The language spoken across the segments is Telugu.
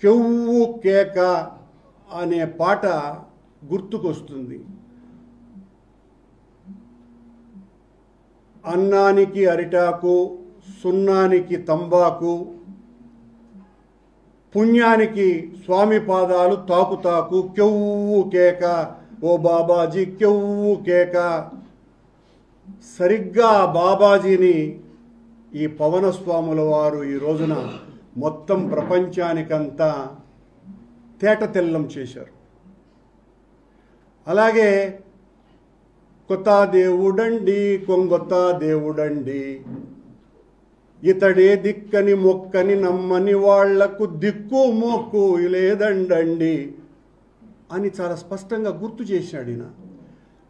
కెవ్వు కేక అనే పాట గుర్తుకొస్తుంది. అన్నానికి అరిటాకు, సున్నానికి తంబాకు, పుణ్యానికి స్వామి పాదాలు తాకు కెవ్వు కేక, ఓ బాబాజీ కెవ్వు కేక. సరిగ్గా బాబాజీని ఈ పవనస్వాముల వారు ఈ రోజున మొత్తం ప్రపంచానికంతా తేటతెల్లం చేశారు. అలాగే కొత్త దేవుడండి, కొంగొత్త దేవుడండి, ఇతడే దిక్కని మొక్కని నమ్మని వాళ్లకు దిక్కు మొక్కు లేదండండి అని చాలా స్పష్టంగా గుర్తు చేశాడు ఈయన.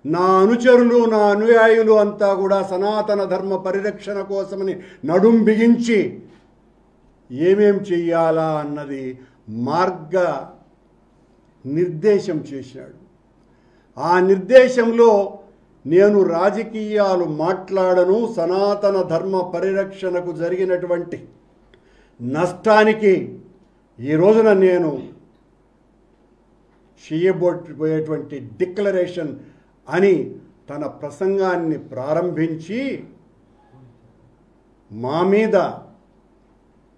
నా అనుచరులు, నా అనుయాయులు అంతా కూడా సనాతన ధర్మ పరిరక్షణ కోసమని నడుం బిగించి ఏమేం చెయ్యాలా అన్నది మార్గ నిర్దేశం చేశాడు. ఆ నిర్దేశంలో నేను రాజకీయాలు మాట్లాడను, సనాతన ధర్మ పరిరక్షణకు జరిగినటువంటి నష్టానికి ఈ రోజున నేను చేయబోయేటువంటి డిక్లరేషన్ అని తన ప్రసంగాన్ని ప్రారంభించి మా మీద,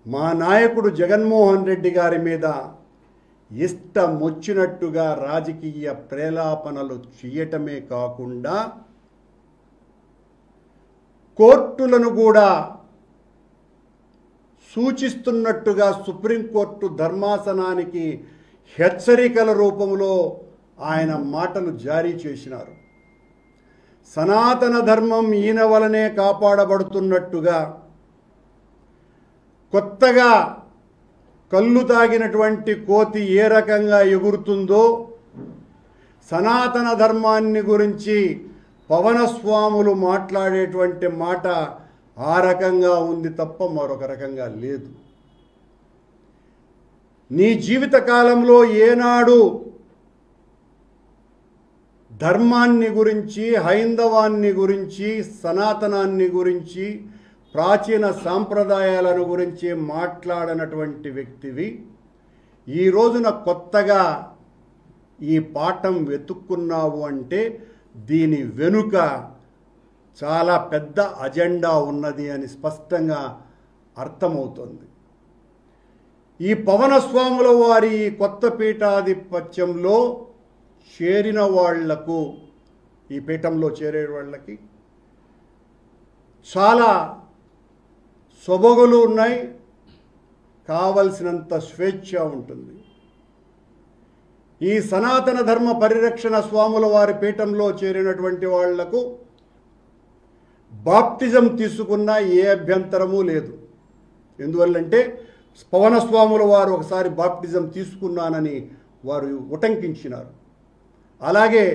మా నాయకుడు జగన్మోహన్ రెడ్డి గారి మీద ఇష్టమొచ్చినట్టుగా రాజకీయ ప్రేలాపనలు చేయటమే కాకుండా కోర్టులను కూడా సూచిస్తున్నట్టుగా సుప్రీంకోర్టు ధర్మాసనానికి హెచ్చరికల రూపంలో ఆయన మాటలు జారీ చేసినారు. సనాతన ధర్మం ఈయన వలనే కాపాడబడుతున్నట్టుగా, కొత్తగా కళ్ళు తాగినటువంటి కోతి ఏ రకంగా ఎగురుతుందో సనాతన ధర్మాన్ని గురించి పవనస్వాములు మాట్లాడేటువంటి మాట ఆ రకంగా ఉంది తప్ప మరొక రకంగా లేదు. నీ జీవిత కాలంలో ఏనాడు ధర్మాన్ని గురించి, హైందవాన్ని గురించి, సనాతనాన్ని గురించి, ప్రాచీన సాంప్రదాయాలను గురించి మాట్లాడనటువంటి వ్యక్తివి ఈ రోజున కొత్తగా ఈ పాఠం వెతుక్కున్నావు అంటే దీని వెనుక చాలా పెద్ద అజెండా ఉన్నది అని స్పష్టంగా అర్థమవుతుంది. ఈ పవనస్వాముల వారి కొత్త పీఠాధిపత్యంలో చేరిన వాళ్లకు, ఈ పీఠంలో చేరే వాళ్ళకి చాలా సొబగులు ఉన్నాయి, కావలసినంత స్వేచ్ఛ ఉంటుంది. ఈ సనాతన ధర్మ పరిరక్షణ స్వాముల వారి పీఠంలో చేరినటువంటి వాళ్లకు బాప్టిజం తీసుకున్నా ఏ అభ్యంతరము లేదు. ఎందువల్లంటే పవనస్వాముల వారు ఒకసారి బాప్టిజం తీసుకున్నానని వారు ఉటంకించినారు. అలాగే